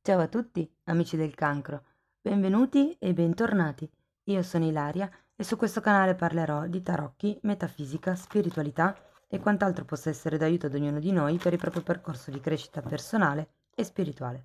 Ciao a tutti, amici del cancro, benvenuti e bentornati. Io sono Ilaria e su questo canale parlerò di tarocchi, metafisica, spiritualità e quant'altro possa essere d'aiuto ad ognuno di noi per il proprio percorso di crescita personale e spirituale.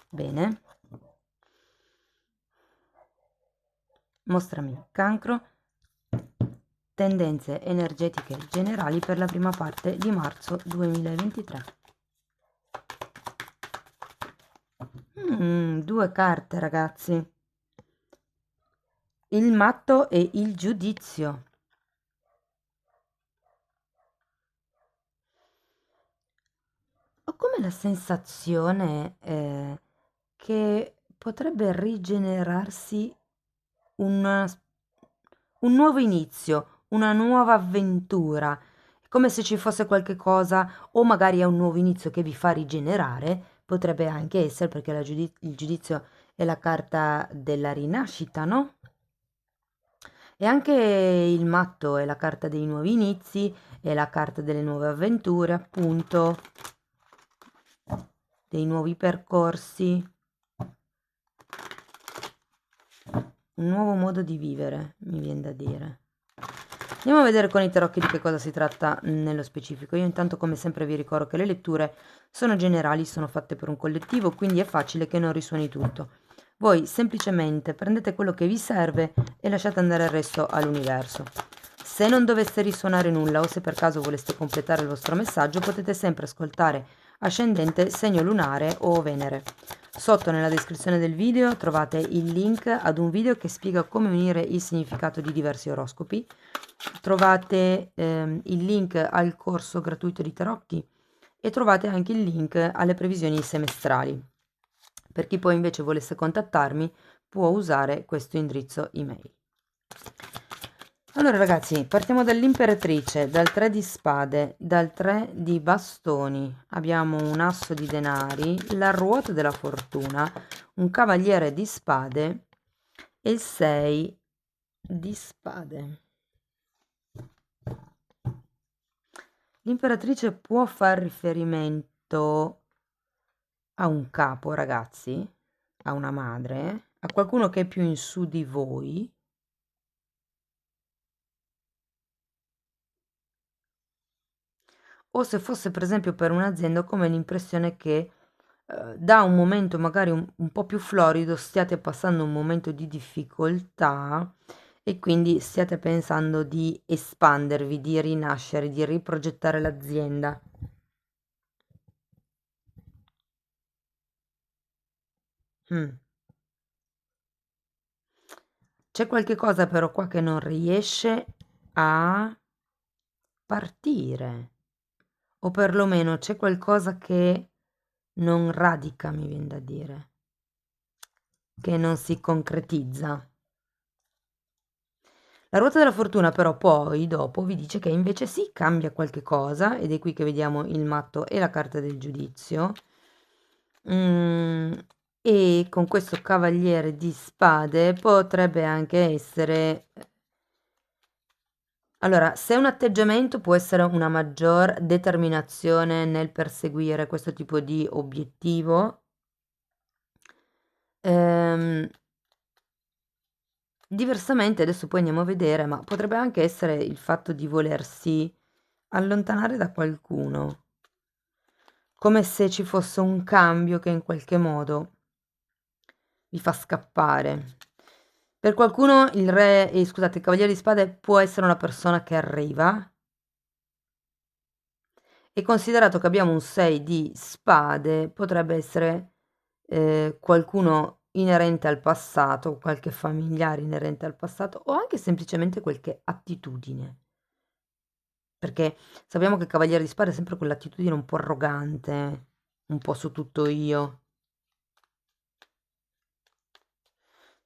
Bene, mostrami cancro, tendenze energetiche generali per la prima parte di marzo 2023. Due carte, ragazzi. Il matto e il giudizio. Ho come la sensazione che potrebbe rigenerarsi una s- un nuovo inizio, una nuova avventura. È come se ci fosse qualche cosa, o magari è un nuovo inizio che vi fa rigenerare, potrebbe anche essere perché il giudizio è la carta della rinascita, no? E anche il matto è la carta dei nuovi inizi, è la carta delle nuove avventure, appunto, dei nuovi percorsi, un nuovo modo di vivere, mi viene da dire. Andiamo a vedere con i tarocchi di che cosa si tratta nello specifico. Io intanto come sempre vi ricordo che le letture sono generali, sono fatte per un collettivo, quindi è facile che non risuoni tutto. Voi semplicemente prendete quello che vi serve e lasciate andare il resto all'universo. Se non dovesse risuonare nulla o se per caso voleste completare il vostro messaggio, potete sempre ascoltare ascendente, segno lunare o Venere. Sotto nella descrizione del video trovate il link ad un video che spiega come unire il significato di diversi oroscopi. Trovate il link al corso gratuito di tarocchi e trovate anche il link alle previsioni semestrali. Per chi poi invece volesse contattarmi può usare questo indirizzo email. Allora ragazzi, partiamo dall'imperatrice, dal 3 di spade, dal 3 di bastoni, abbiamo un asso di denari, la ruota della fortuna, un cavaliere di spade e il 6 di spade. L'imperatrice può far riferimento a un capo, ragazzi, a una madre, a qualcuno che è più in su di voi. O se fosse per esempio per un'azienda, ho come l'impressione che da un momento magari un po' più florido stiate passando un momento di difficoltà e quindi stiate pensando di espandervi, di rinascere, di riprogettare l'azienda. Mm. C'è qualche cosa però qua che non riesce a partire, o perlomeno c'è qualcosa che non radica, mi viene da dire, che non si concretizza. La ruota della fortuna però poi dopo vi dice che invece sì, cambia qualche cosa ed è qui che vediamo il matto e la carta del giudizio. Mm, e con questo cavaliere di spade potrebbe anche essere... Allora, se un atteggiamento può essere una maggior determinazione nel perseguire questo tipo di obiettivo, ehm, diversamente, adesso poi andiamo a vedere, ma potrebbe anche essere il fatto di volersi allontanare da qualcuno, come se ci fosse un cambio che in qualche modo vi fa scappare. Per qualcuno il re, scusate, il cavaliere di spade può essere una persona che arriva, e considerato che abbiamo un 6 di spade, potrebbe essere qualcuno inerente al passato, qualche familiare inerente al passato, o anche semplicemente qualche attitudine. Perché sappiamo che il cavaliere di spade è sempre quell'attitudine un po' arrogante, un po' su tutto io.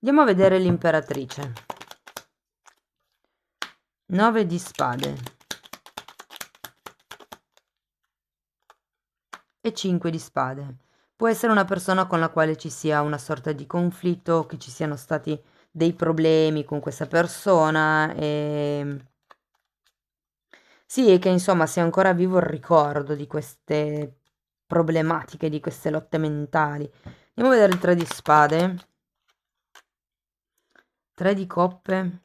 Andiamo a vedere l'imperatrice. 9 di spade e 5 di spade. Può essere una persona con la quale ci sia una sorta di conflitto, che ci siano stati dei problemi con questa persona e sì, e che insomma sia ancora vivo il ricordo di queste problematiche, di queste lotte mentali. Andiamo a vedere il 3 di spade, 3 di coppe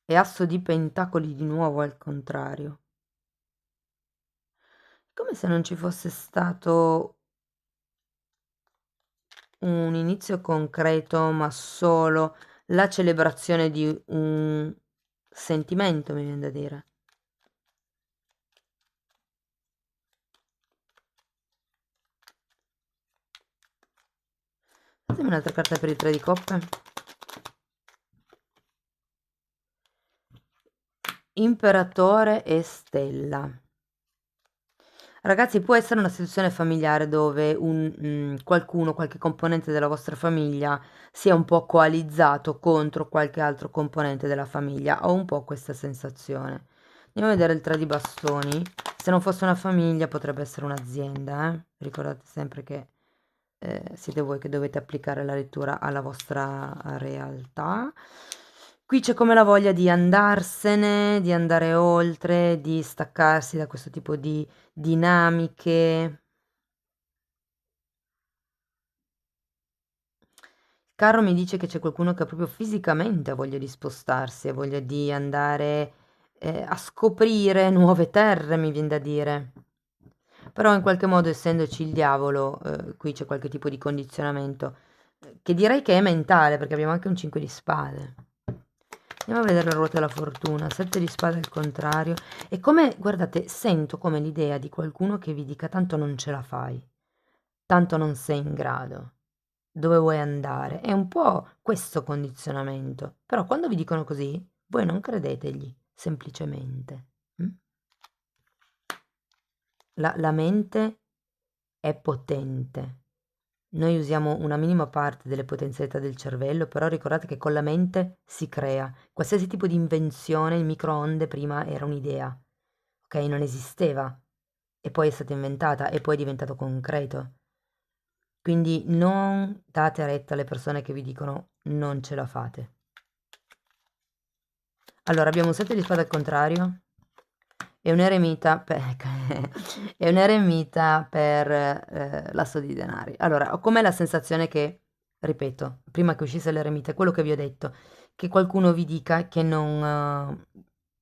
e asso di pentacoli di nuovo al contrario. Come se non ci fosse stato un inizio concreto, ma solo la celebrazione di un sentimento, mi viene da dire. Fatemi un'altra carta per il 3 di coppe. Imperatore e stella. Ragazzi, può essere una situazione familiare dove qualcuno, qualche componente della vostra famiglia sia un po' coalizzato contro qualche altro componente della famiglia. Ho un po' questa sensazione. Andiamo a vedere il 3 di bastoni. Se non fosse una famiglia potrebbe essere un'azienda, eh? Ricordate sempre che siete voi che dovete applicare la lettura alla vostra realtà. Qui c'è come la voglia di andarsene, di andare oltre, di staccarsi da questo tipo di dinamiche. Il carro mi dice che c'è qualcuno che proprio fisicamente ha voglia di spostarsi, ha voglia di andare a scoprire nuove terre, mi viene da dire. Però in qualche modo, essendoci il diavolo, qui c'è qualche tipo di condizionamento, che direi che è mentale, perché abbiamo anche un 5 di spade. Andiamo a vedere la ruota della fortuna, 7 di spade al contrario. E come, guardate, sento come l'idea di qualcuno che vi dica tanto non ce la fai, tanto non sei in grado, dove vuoi andare. È un po' questo condizionamento. Però quando vi dicono così, voi non credetegli, semplicemente. Mm? La mente è potente. Noi usiamo una minima parte delle potenzialità del cervello, però ricordate che con la mente si crea. Qualsiasi tipo di invenzione, il microonde prima era un'idea, ok? Non esisteva e poi è stata inventata e poi è diventato concreto. Quindi non date retta alle persone che vi dicono non ce la fate. Allora, abbiamo un 7 di spade al contrario e un eremita per, e un eremita per l'asso di denari. Allora, ho com'è la sensazione che, ripeto, prima che uscisse l'eremita, è quello che vi ho detto, che qualcuno vi dica che non...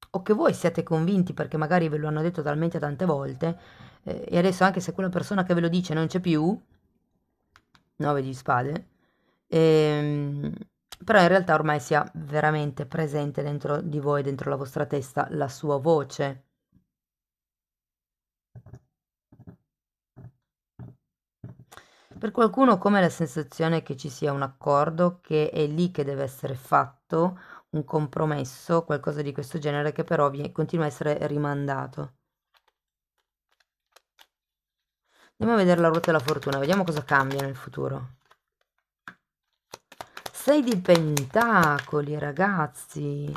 o che voi siate convinti perché magari ve lo hanno detto talmente tante volte e adesso anche se quella persona che ve lo dice non c'è più, 9 di spade, ehm, però in realtà ormai sia veramente presente dentro di voi, dentro la vostra testa, la sua voce. Per qualcuno come la sensazione che ci sia un accordo, che è lì che deve essere fatto, un compromesso, qualcosa di questo genere che però continua a essere rimandato. Andiamo a vedere la ruota della fortuna, vediamo cosa cambia nel futuro. 6 di pentacoli, ragazzi.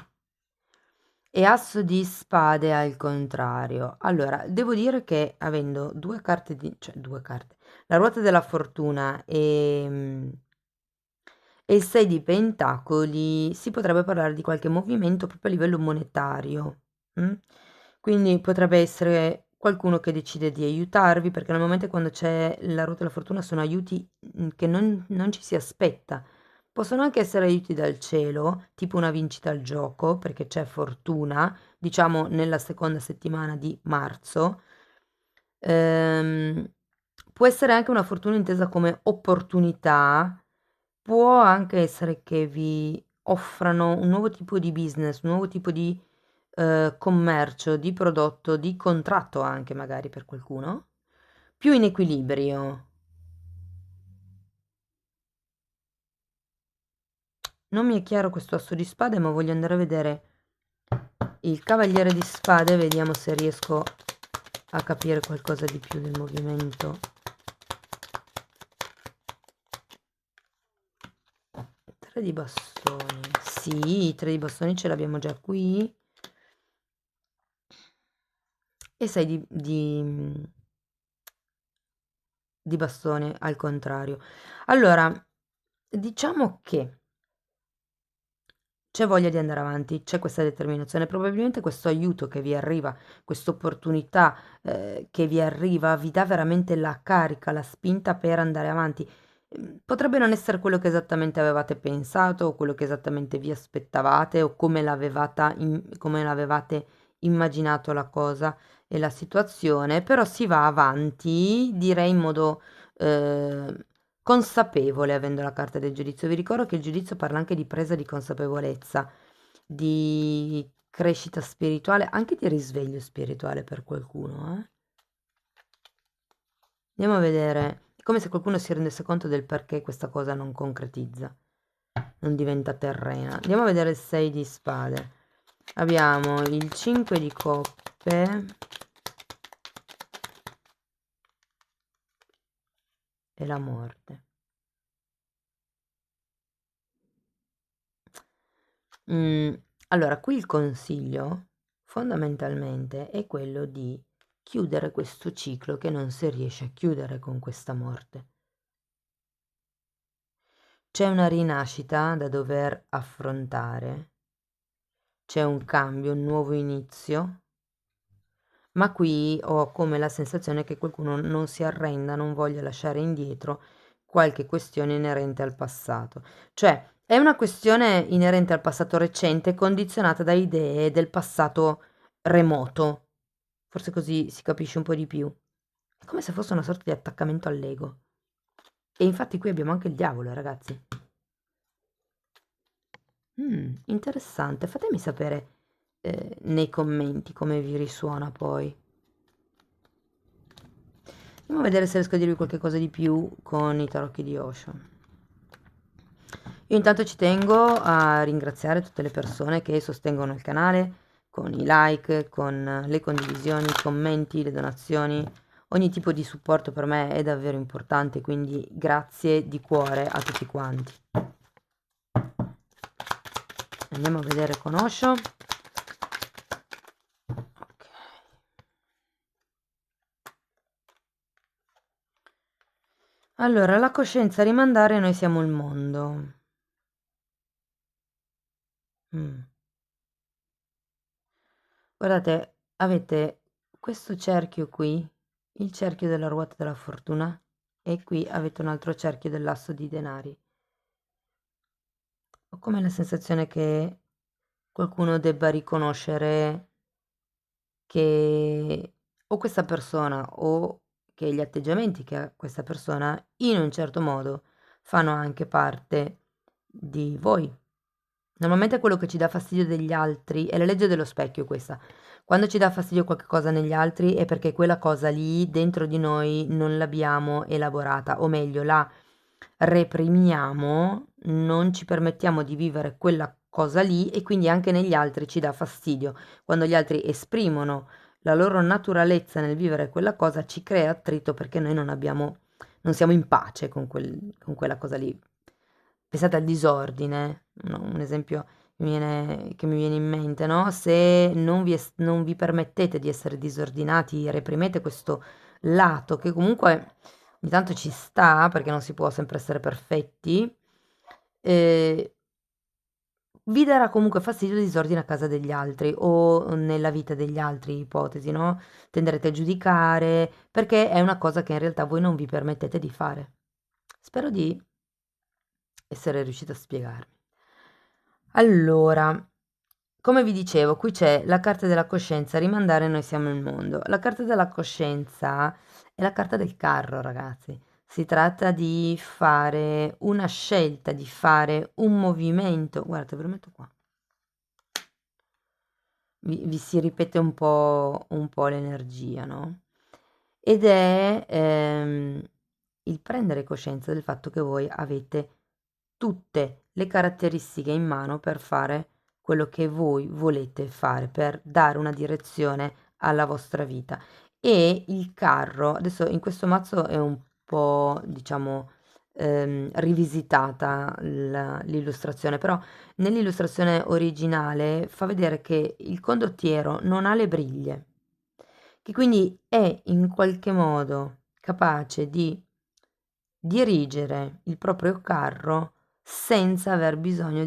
E asso di spade al contrario. Allora, devo dire che avendo due carte cioè due carte, la ruota della fortuna e il 6 di pentacoli, si potrebbe parlare di qualche movimento proprio a livello monetario. Mm? Quindi potrebbe essere qualcuno che decide di aiutarvi, perché normalmente quando c'è la ruota della fortuna sono aiuti che non ci si aspetta. Possono anche essere aiuti dal cielo, tipo una vincita al gioco, perché c'è fortuna, diciamo nella seconda settimana di marzo. Ehm, può essere anche una fortuna intesa come opportunità, può anche essere che vi offrano un nuovo tipo di business, un nuovo tipo di commercio, di prodotto, di contratto anche magari per qualcuno, più in equilibrio. Non mi è chiaro questo asso di spade, ma voglio andare a vedere il cavaliere di spade, vediamo se riesco a capire qualcosa di più del movimento. 3 di bastoni, sì, 3 di bastoni ce l'abbiamo già qui. E 6 di bastoni al contrario. Allora, diciamo che c'è voglia di andare avanti, c'è questa determinazione, probabilmente questo aiuto che vi arriva, questa opportunità che vi arriva, vi dà veramente la carica, la spinta per andare avanti. Potrebbe non essere quello che esattamente avevate pensato, o quello che esattamente vi aspettavate, o come l'avevate immaginato la cosa e la situazione, però si va avanti, direi in modo consapevole, avendo la carta del giudizio. Vi ricordo che il giudizio parla anche di presa di consapevolezza, di crescita spirituale, anche di risveglio spirituale per qualcuno, eh. Andiamo a vedere, è come se qualcuno si rendesse conto del perché questa cosa non concretizza, non diventa terrena. Andiamo a vedere il 6 di spade. Abbiamo il 5 di coppe e la morte. Allora, qui il consiglio fondamentalmente è quello di chiudere questo ciclo che non si riesce a chiudere con questa morte. C'è una rinascita da dover affrontare, c'è un cambio, un nuovo inizio, ma qui ho come la sensazione che qualcuno non si arrenda, non voglia lasciare indietro qualche questione inerente al passato. Cioè, è una questione inerente al passato recente, condizionata da idee del passato remoto. Forse così si capisce un po' di più. È come se fosse una sorta di attaccamento all'ego. E infatti qui abbiamo anche il diavolo, ragazzi. Interessante. Fatemi sapere nei commenti come vi risuona poi. Andiamo a vedere se riesco a dirvi qualche cosa di più con i tarocchi di Osho. Io intanto ci tengo a ringraziare tutte le persone che sostengono il canale con i like, con le condivisioni, i commenti, le donazioni. Ogni tipo di supporto per me è davvero importante, quindi grazie di cuore a tutti quanti. Andiamo a vedere con Osho. Ok. Allora, la coscienza a rimandare, noi siamo il mondo. Guardate, avete questo cerchio qui, il cerchio della ruota della fortuna, e qui avete un altro cerchio dell'asso di denari. Ho come la sensazione che qualcuno debba riconoscere che o questa persona o che gli atteggiamenti che ha questa persona in un certo modo fanno anche parte di voi. Normalmente quello che ci dà fastidio degli altri è la legge dello specchio questa. Quando ci dà fastidio qualche cosa negli altri è perché quella cosa lì dentro di noi non l'abbiamo elaborata, o meglio, la reprimiamo, non ci permettiamo di vivere quella cosa lì e quindi anche negli altri ci dà fastidio. Quando gli altri esprimono la loro naturalezza nel vivere quella cosa ci crea attrito perché noi non siamo in pace con quella cosa lì. Pensate al disordine, no, un esempio che mi viene in mente, no? Se non vi permettete di essere disordinati, reprimete questo lato che comunque ogni tanto ci sta, perché non si può sempre essere perfetti, eh, vi darà comunque fastidio il disordine a casa degli altri o nella vita degli altri, ipotesi, no? Tenderete a giudicare perché è una cosa che in realtà voi non vi permettete di fare. Spero di essere riuscita a spiegarmi. Allora, come vi dicevo, qui c'è la carta della coscienza, rimandare noi siamo il mondo. La carta della coscienza è la carta del carro, ragazzi. Si tratta di fare una scelta, di fare un movimento. Guardate, ve lo metto qua. Vi si ripete un po' l'energia, no? Ed è il prendere coscienza del fatto che voi avete tutte le caratteristiche in mano per fare quello che voi volete fare, per dare una direzione alla vostra vita. E il carro, adesso in questo mazzo è un po', diciamo, rivisitata l'illustrazione, però nell'illustrazione originale fa vedere che il condottiero non ha le briglie, che quindi è in qualche modo capace di dirigere il proprio carro senza aver bisogno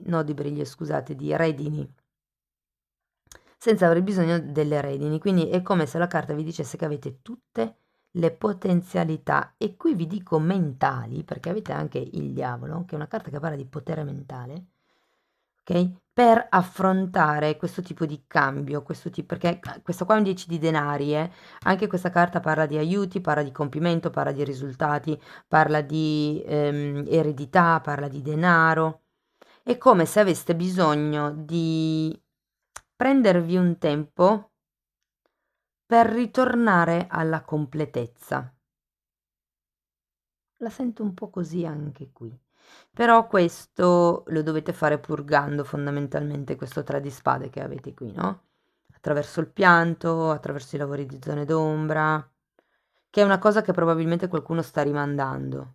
no di briglie, scusate, di redini, senza aver bisogno delle redini. Quindi è come se la carta vi dicesse che avete tutte le potenzialità, e qui vi dico mentali, perché avete anche il diavolo, che è una carta che parla di potere mentale, ok? Per affrontare questo tipo di cambio, perché questo qua è un 10 di denari, anche questa carta parla di aiuti, parla di compimento, parla di risultati, parla di eredità, parla di denaro. È come se aveste bisogno di prendervi un tempo per ritornare alla completezza. La sento un po' così anche qui. Però questo lo dovete fare purgando fondamentalmente questo 3 di spade che avete qui, no? Attraverso il pianto, attraverso i lavori di zone d'ombra, che è una cosa che probabilmente qualcuno sta rimandando.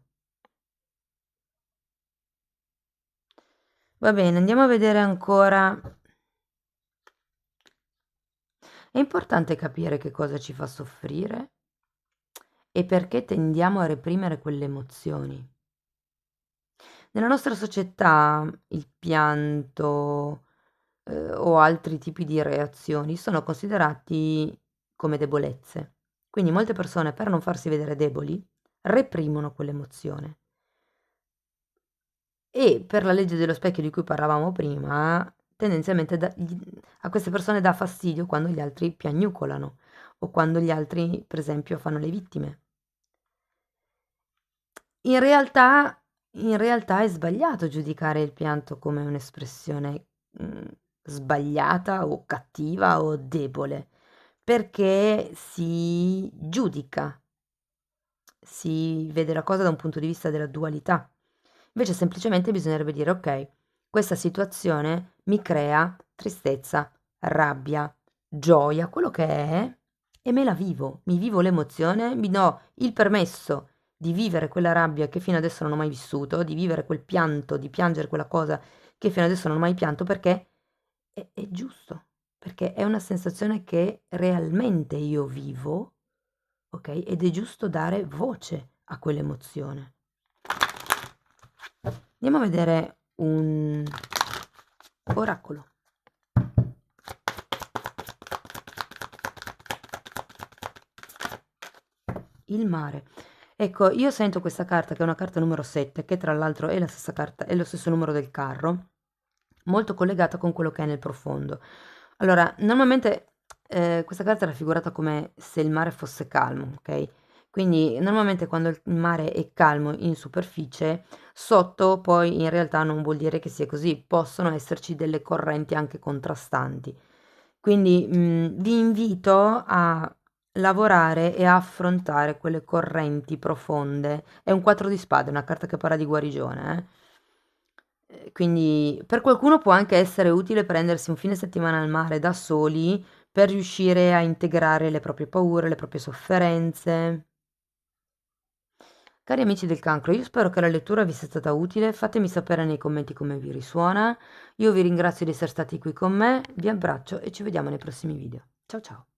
Va bene, andiamo a vedere ancora. È importante capire che cosa ci fa soffrire e perché tendiamo a reprimere quelle emozioni. Nella nostra società il pianto, o altri tipi di reazioni sono considerati come debolezze. Quindi molte persone, per non farsi vedere deboli, reprimono quell'emozione. E per la legge dello specchio di cui parlavamo prima, tendenzialmente a queste persone dà fastidio quando gli altri piagnucolano o quando gli altri, per esempio, fanno le vittime. In realtà è sbagliato giudicare il pianto come un'espressione, sbagliata o cattiva o debole, perché si giudica, si vede la cosa da un punto di vista della dualità. Invece semplicemente bisognerebbe dire: "Okay, questa situazione mi crea tristezza, rabbia, gioia, quello che è, e me la vivo. Mi vivo l'emozione, mi do il permesso di vivere quella rabbia che fino adesso non ho mai vissuto, di vivere quel pianto, di piangere quella cosa che fino adesso non ho mai pianto, perché è giusto, perché è una sensazione che realmente io vivo, okay, ed è giusto dare voce a quell'emozione." Andiamo a vedere un oracolo. Il mare. Ecco, io sento questa carta, che è una carta numero 7, che tra l'altro è la stessa carta, è lo stesso numero del carro, molto collegata con quello che è nel profondo. Allora, normalmente questa carta è raffigurata come se il mare fosse calmo, ok? Quindi normalmente quando il mare è calmo in superficie, sotto poi in realtà non vuol dire che sia così, possono esserci delle correnti anche contrastanti. Quindi vi invito a lavorare e a affrontare quelle correnti profonde. È un 4 di spade, una carta che parla di guarigione, quindi per qualcuno può anche essere utile prendersi un fine settimana al mare da soli per riuscire a integrare le proprie paure, le proprie sofferenze. Cari amici del cancro, io spero che la lettura vi sia stata utile, fatemi sapere nei commenti come vi risuona. Io vi ringrazio di essere stati qui con me, vi abbraccio e ci vediamo nei prossimi video. Ciao ciao!